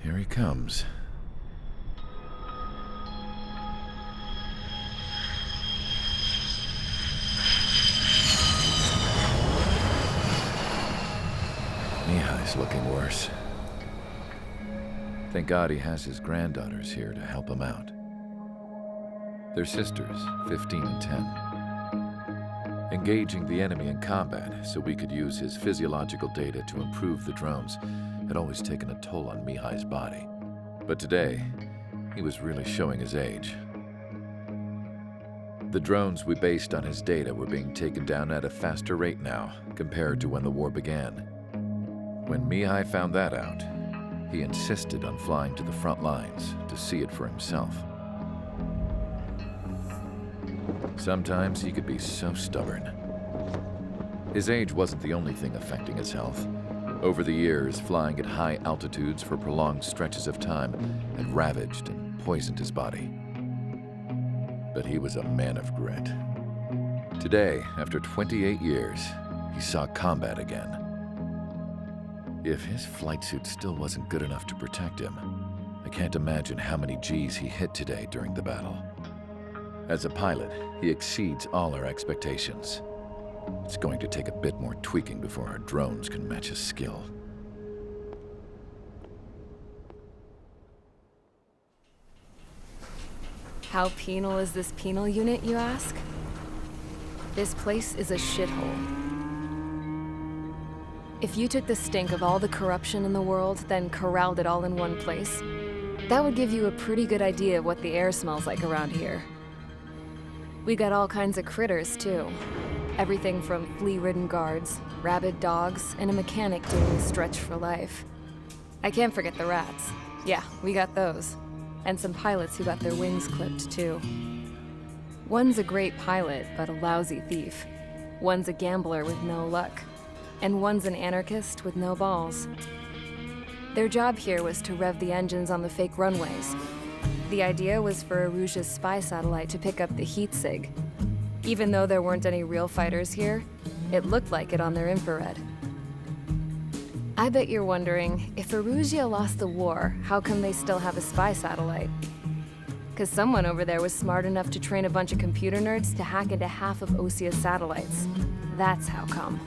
Here he comes. Mihai's looking worse. Thank God he has his granddaughters here to help him out. They're sisters, 15 and 10. Engaging the enemy in combat so we could use his physiological data to improve the drones had always taken a toll on Mihai's body. But today, he was really showing his age. The drones we based on his data were being taken down at a faster rate now compared to when the war began. When Mihai found that out, he insisted on flying to the front lines to see it for himself. Sometimes he could be so stubborn. His age wasn't the only thing affecting his health. Over the years, flying at high altitudes for prolonged stretches of time had ravaged and poisoned his body. But he was a man of grit. Today, after 28 years, he saw combat again. If his flight suit still wasn't good enough to protect him, I can't imagine how many Gs he hit today during the battle. As a pilot, he exceeds all our expectations. It's going to take a bit more tweaking before our drones can match his skill. How penal is this penal unit, you ask? This place is a shithole. If you took the stink of all the corruption in the world, then corralled it all in one place, that would give you a pretty good idea of what the air smells like around here. We got all kinds of critters, too. Everything from flea-ridden guards, rabid dogs, and a mechanic doing a stretch for life. I can't forget the rats. Yeah, we got those. And some pilots who got their wings clipped, too. One's a great pilot, but a lousy thief. One's a gambler with no luck. And one's an anarchist with no balls. Their job here was to rev the engines on the fake runways. The idea was for Erusia's spy satellite to pick up the heat sig. Even though there weren't any real fighters here, it looked like it on their infrared. I bet you're wondering, if Erusia lost the war, how come they still have a spy satellite? 'Cause someone over there was smart enough to train a bunch of computer nerds to hack into half of Osia's satellites. That's how come.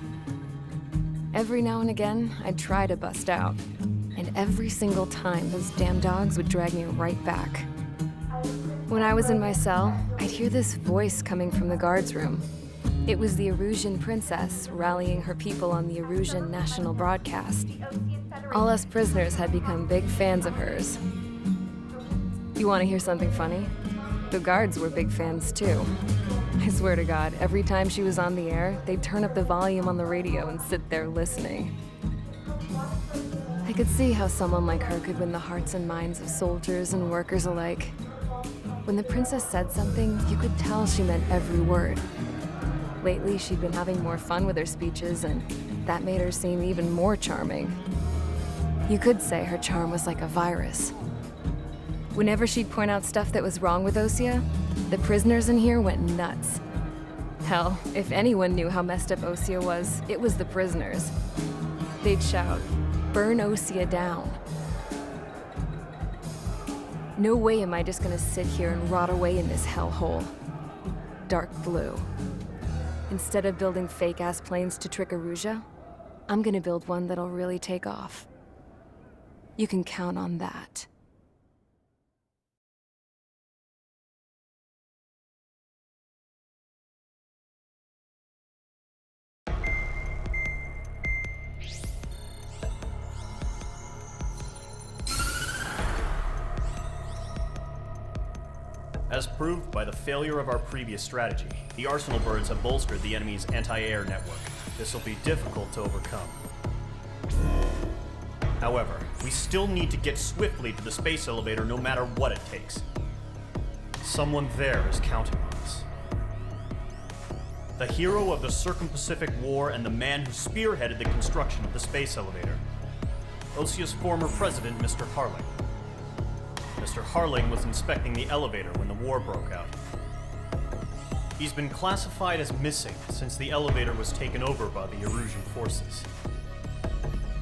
Every now and again, I'd try to bust out. And every single time, those damn dogs would drag me right back. When I was in my cell, I'd hear this voice coming from the guards room. It was the Erusian princess rallying her people on the Erusian national broadcast. All us prisoners had become big fans of hers. You want to hear something funny? The guards were big fans too. I swear to God, every time she was on the air, they'd turn up the volume on the radio and sit there listening. I could see how someone like her could win the hearts and minds of soldiers and workers alike. When the princess said something, you could tell she meant every word. Lately, she'd been having more fun with her speeches, and that made her seem even more charming. You could say her charm was like a virus. Whenever she'd point out stuff that was wrong with Osia, the prisoners in here went nuts. Hell, if anyone knew how messed up Osia was, it was the prisoners. They'd shout, "Burn Osia down." No way am I just gonna sit here and rot away in this hellhole. Dark blue. Instead of building fake-ass planes to trick Erusia, I'm gonna build one that'll really take off. You can count on that. As proved by the failure of our previous strategy, the Arsenal birds have bolstered the enemy's anti-air network. This will be difficult to overcome. However, we still need to get swiftly to the space elevator no matter what it takes. Someone there is counting on us. The hero of the Circum-Pacific War and the man who spearheaded the construction of the space elevator. Osia's former president, Mr. Harling. Mr. Harling was inspecting the elevator when the war broke out. He's been classified as missing since the elevator was taken over by the Erusian forces.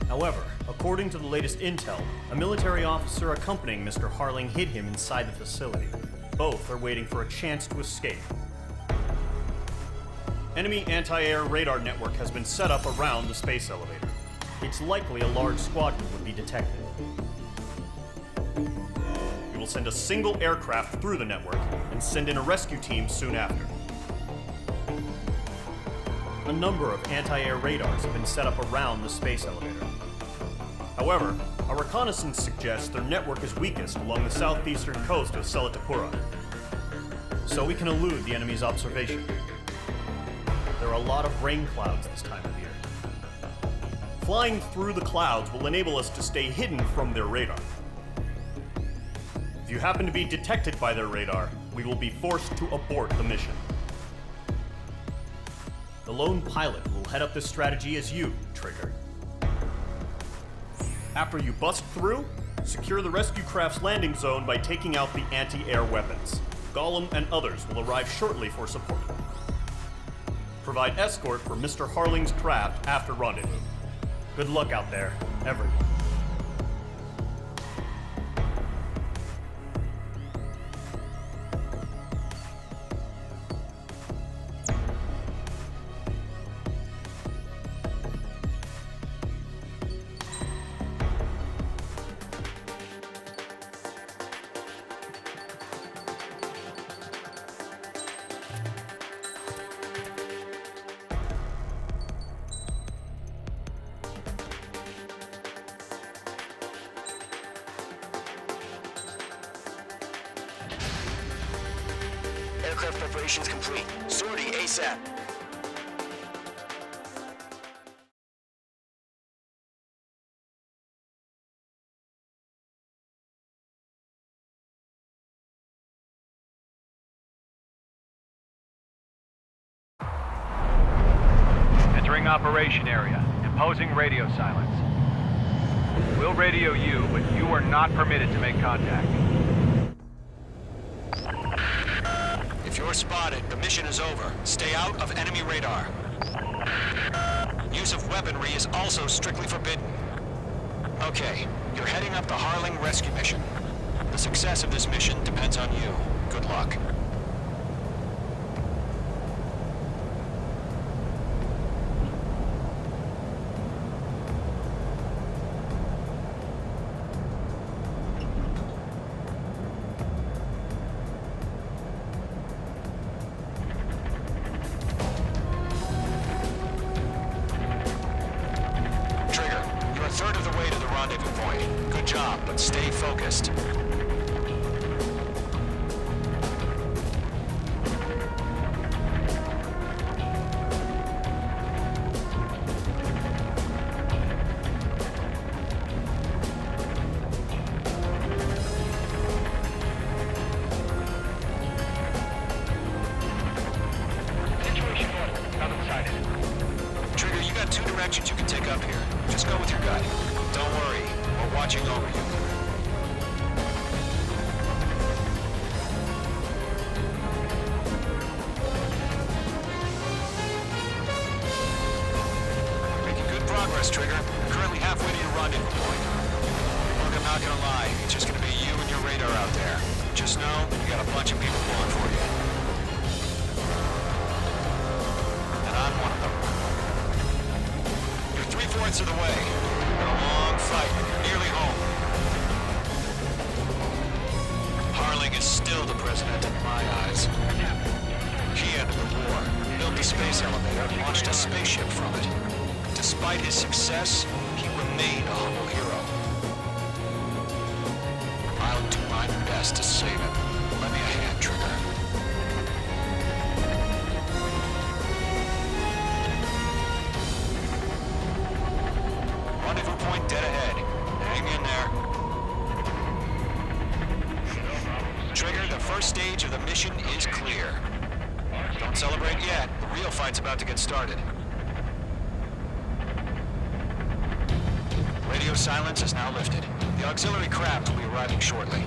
However, according to the latest intel, a military officer accompanying Mr. Harling hid him inside the facility. Both are waiting for a chance to escape. Enemy anti-air radar network has been set up around the space elevator. It's likely a large squadron would be detected. We will send a single aircraft through the network and send in a rescue team soon after. A number of anti-air radars have been set up around the space elevator. However, our reconnaissance suggests their network is weakest along the southeastern coast of Selatapura, so we can elude the enemy's observation. There are a lot of rain clouds this time of year. Flying through the clouds will enable us to stay hidden from their radar. If you happen to be detected by their radar, we will be forced to abort the mission. The lone pilot will head up this strategy as you, Trigger. After you bust through, secure the rescue craft's landing zone by taking out the anti-air weapons. Gollum and others will arrive shortly for support. Provide escort for Mr. Harling's craft after rendezvous. Good luck out there, everyone. Aircraft preparations complete. Sortie ASAP. Entering operation area. Imposing radio silence. We'll radio you, but you are not permitted to make contact. If you're spotted, the mission is over. Stay out of enemy radar. Use of weaponry is also strictly forbidden. Okay, you're heading up the Harling rescue mission. The success of this mission depends on you. Good luck. A third of the way to the rendezvous point. Good job, but stay focused. Situation normal. Not inside it. Trigger, you got two directions you can take up here. Just go with your gut. Don't worry, we're watching over you. Making good progress, Trigger. You're currently halfway to your rendezvous point. Look, I'm not gonna lie. It's just gonna be you and your radar out there. Just know, you got a bunch of people pulling for you. And I'm one of them. You're 3/4 of the way. Been a long fight. You're nearly home. Harling is still the president in my eyes. He ended the war, built the space elevator, and launched a spaceship from it. Despite his success, he remained a humble hero. I'll do my best to save him. Lend me a hand, Trigger. Rendezvous point dead ahead. Hang in there. Trigger, the first stage of the mission is clear. Don't celebrate yet. The real fight's about to get started. Radio silence is now lifted. The auxiliary craft will be arriving shortly.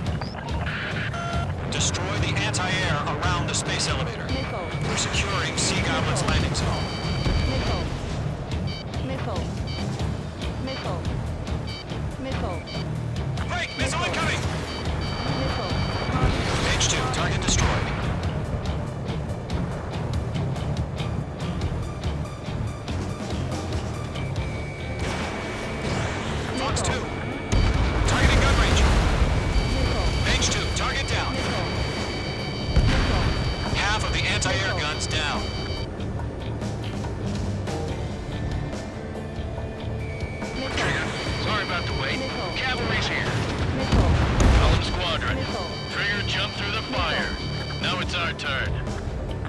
Destroy the anti-air around the space elevator. Nickel. We're securing Sea Goblin's landing zone. Nickel. Mage 2. Targeting gun range. Mage 2, target down. Half of the anti-air guns down. Sorry about the wait. Cavalry's here. Column Squadron. Trigger jumped through the fire. Now it's our turn.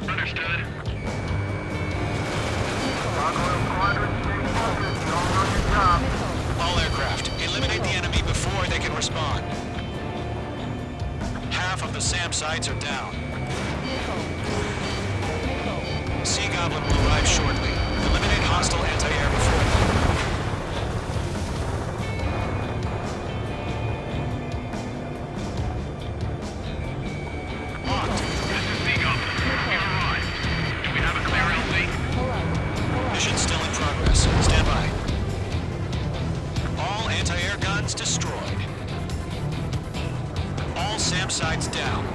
Understood. All aircraft, eliminate the enemy before they can respond. Half of the SAM sites are down. Sea Goblin will arrive shortly. Eliminate hostile anti-air before. Locked. This is Sea Goblin. You've arrived. Do we have a clear LZ? Mission still in progress. Stand by. All anti-air guns destroyed. All SAM sites down.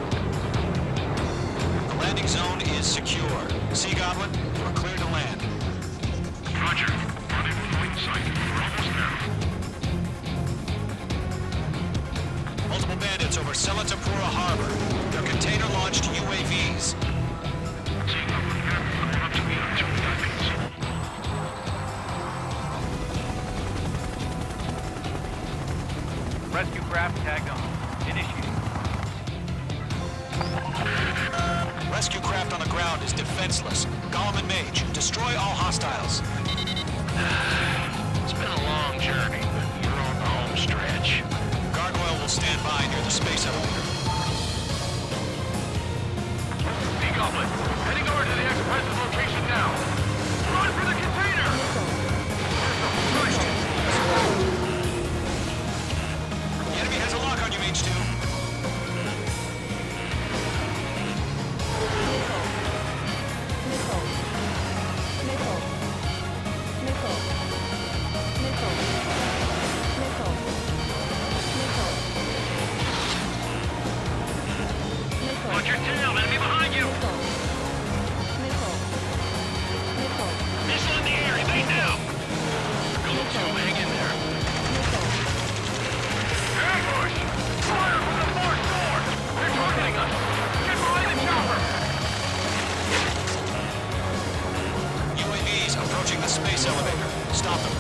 The landing zone is secure. Sea Goblin, you are clear to land. Roger. On in point sight. We're almost there. Multiple bandits over Selatapura Harbor. They're container-launched UAVs. Sea Goblin, coming up to me on 2 diamonds. Rescue craft tagged on. Initiating. Rescue craft on the ground is defenseless. Gollum and Mage, destroy all hostiles. It's been a long journey, but you're on the home stretch. Gargoyle will stand by near the space elevator. Sea Goblin, heading over to the express's location now. Run for the container! Pushed. The enemy has a lock on you, Mage 2. Watch your tail, enemy behind you! Missile in the air, evade now! Golem 2, hang in there. Ambush! Fire from the far shore! They're targeting us! Get behind the chopper! UAVs approaching the space elevator. Stop them.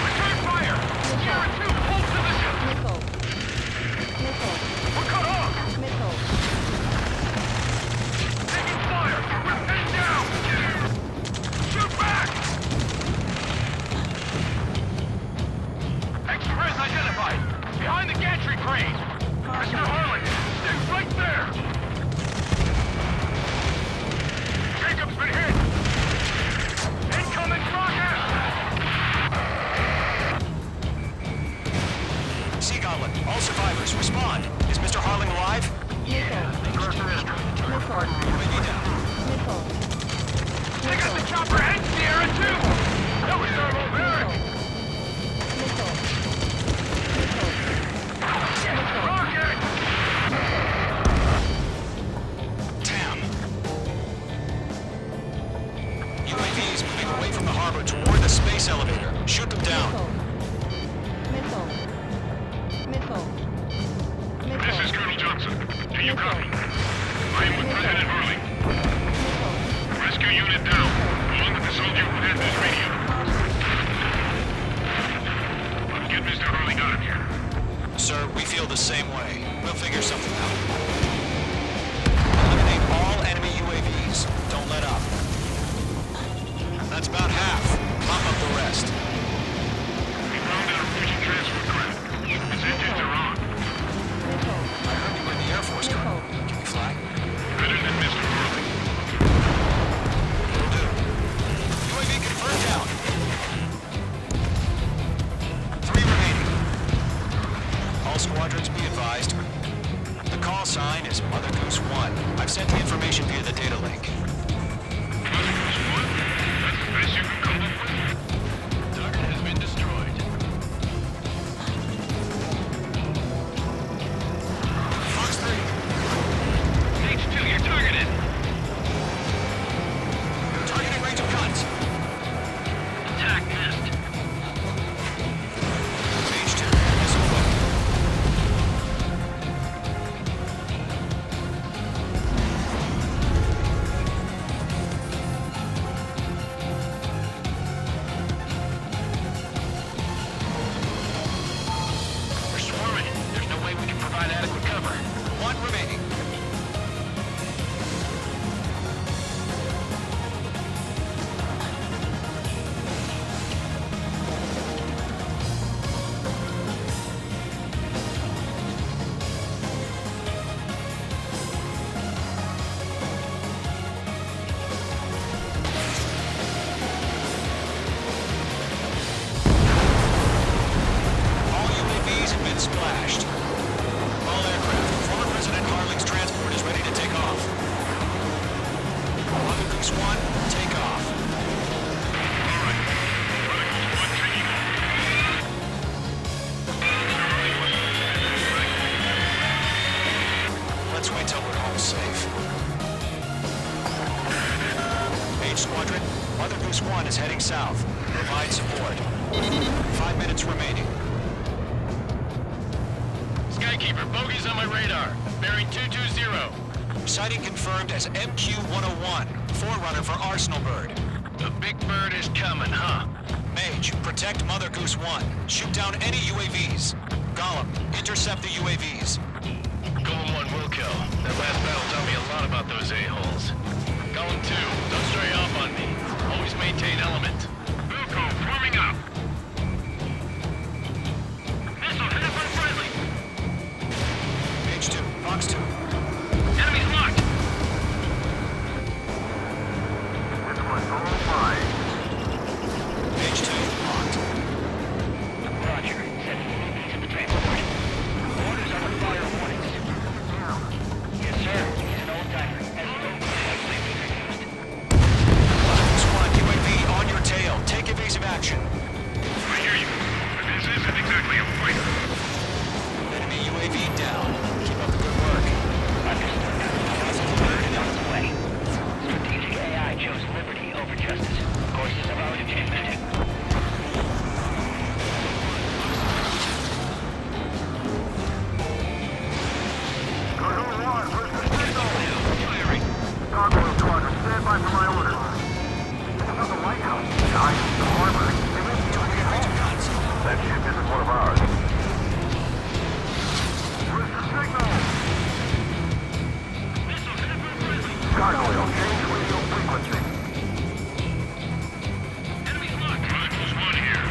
Return fire! Sierra 2, hold position! We're cut off! Taking fire! We're pinned down! Shoot back! Express identified! Behind the gantry crane! Mr. Harlan, stay right there! Jacob's been hit! Incoming rocket! Sea Goblin, all survivors, respond. Is Mr. Harling alive? UAV down. They got the chopper and Sierra too! That was thermobaric! Rocket! TAM. UAVs moving away from the harbor toward the space elevator. Shoot them down. This is Colonel Johnson. Do you copy? I am with President Harling. Rescue unit down, along with the soldier who has this radio. Get Mr. Harling out of here. Sir, we feel the same way. We'll figure something out. Eliminate all enemy UAVs. Don't let up. That's about half. Pop up the rest. We found our fusion transfer craft. Its engines are on. I heard you were in the Air Force, Colonel. Can you fly? Better than Mr. Harling. Will do. UAV confirmed down. 3 remaining. All squadrons be advised. The call sign is Mother Goose 1. I've sent the information via the data link. Goose 1, take off. All right. Mother Goose 1 taking off. Let's wait till we're home safe. Mage Squadron, Mother Goose 1 is heading south. Provide support. 5 minutes remaining. Skykeeper, bogeys on my radar. Bearing 220. Sighting confirmed as MQ-101, forerunner for Arsenal Bird. The big bird is coming, huh? Mage, protect Mother Goose 1. Shoot down any UAVs. Gollum, intercept the UAVs. Golem 1 will kill. That last battle taught me a lot about those a-holes. Golem 2, don't stray off on me. Always maintain element. Wilco, forming up. Missile hit by friendly. Mage 2, Fox 2. Enemy's locked. Mage 2, locked. Roger. Send UAVs to the transport. Orders on the fire warnings. Yes, sir. He's an old-timer. Has no UAVs are used. Mother Goose 1, UAV on your tail. Take evasive action. I hear you. But this isn't exactly a fight. Enemy UAV down. Keep up the good work. Understood. Bird is on its way. Strategic AI chose liberty over justice. Courses have already been invented. Enemy's locked. Mother Goose 1 here.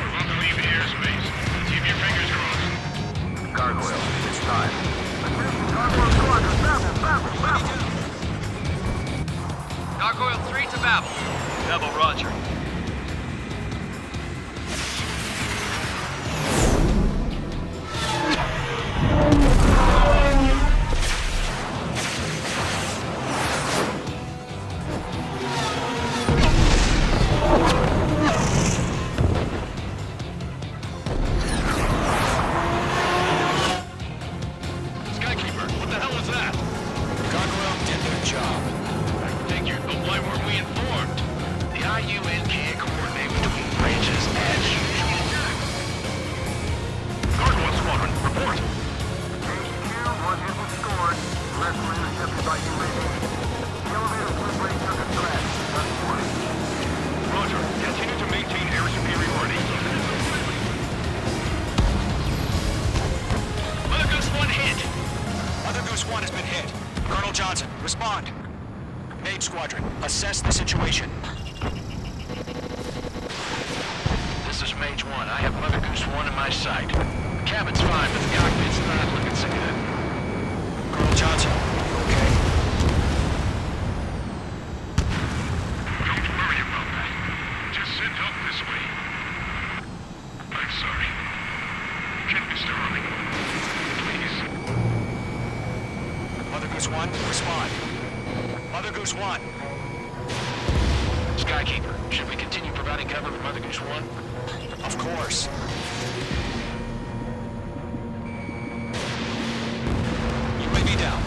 About to leave airspace. Keep your fingers crossed. Gargoyle, it's time. Gargoyle 3 to Babel. Babel, roger. Skykeeper, what the hell was that? Gargoyle did their job. I figured, but why weren't we informed? The IUN can't coordinate between branches as usual. Gargoyle Squadron, report. Roger, continue to maintain air superiority. Mother Goose 1 hit. Mother Goose 1 has been hit. Colonel Johnson, respond. Mage Squadron, assess the situation. This is Mage 1. I have Mother Goose 1 in my sight. The cabin's fine, but the cockpit's not looking so good. Colonel Johnson, you okay? Don't worry about that. Just send help this way. I'm sorry. Get Mr. Harling. Please. Mother Goose 1, respond. Mother Goose 1. Skykeeper, should we continue providing cover for Mother Goose 1? Of course. UAV down.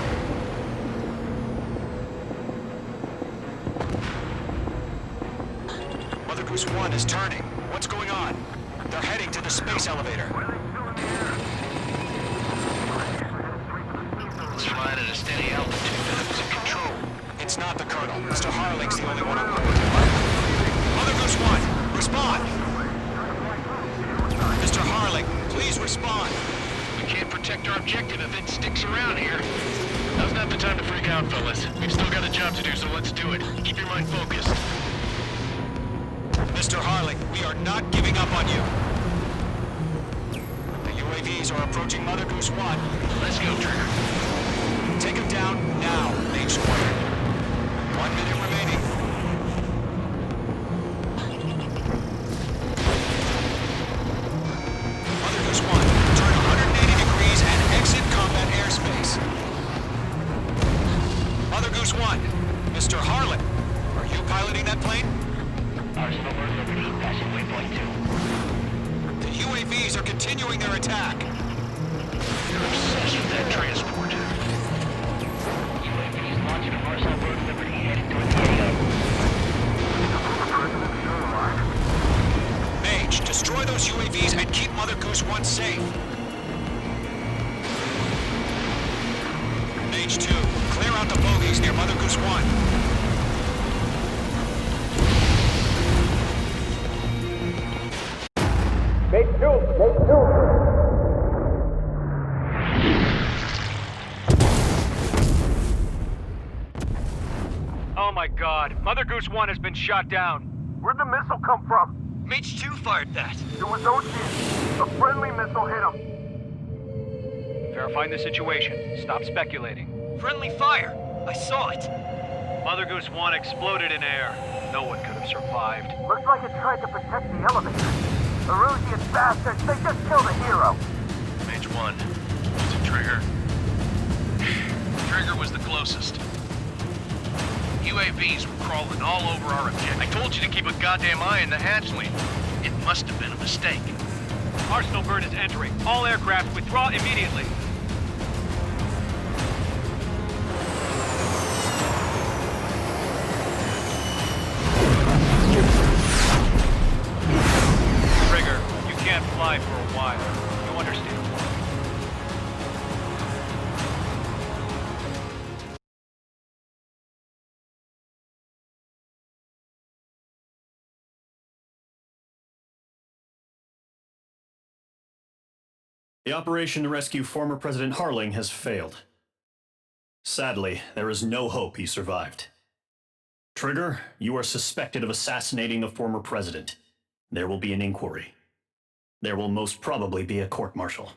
Mother Goose 1 is turning. What's going on? They're heading to the space elevator. It's flying at a steady altitude and it's in control. It's not the Colonel. Mr. Harling's the only one on board. Mother Goose 1, respond! Mr. Harling, please respond. We can't protect our objective if it sticks around here. Now's not the time to freak out, fellas. We've still got a job to do, so let's do it. Keep your mind focused. Mr. Harling, we are not giving up on you. The UAVs are approaching Mother Goose 1. Let's go, Trigger. Take him down now, Mage Squadron. 1 minute remaining. Mother Goose 1, turn 180 degrees and exit combat airspace. Mother Goose 1, Mr. Harlan, piloting that plane? Arsenal Bird Liberty, passing waypoint 2. The UAVs are continuing their attack. They're obsessed with that transport. UAV is launching from Arsenal Bird Liberty, headed toward the AO. Mage, destroy those UAVs and keep Mother Goose 1 safe. Mage 2, clear out the bogies near Mother Goose 1. Oh my god, Mother Goose 1 has been shot down. Where'd the missile come from? Mage 2 fired that. It was Ocean. A friendly missile hit him. Verifying the situation. Stop speculating. Friendly fire. I saw it. Mother Goose 1 exploded in air. No one could have survived. Looks like it tried to protect the elevator. The Erusian bastards, they just killed a hero. Mage 1. Was it Trigger? Trigger was the closest. UAVs were crawling all over our objective. I told you to keep a goddamn eye on the hatchling. It must have been a mistake. Arsenal Bird is entering. All aircraft withdraw immediately. Trigger, you can't fly for a while. You understand? The operation to rescue former President Harling has failed. Sadly, there is no hope he survived. Trigger, you are suspected of assassinating the former president. There will be an inquiry. There will most probably be a court-martial.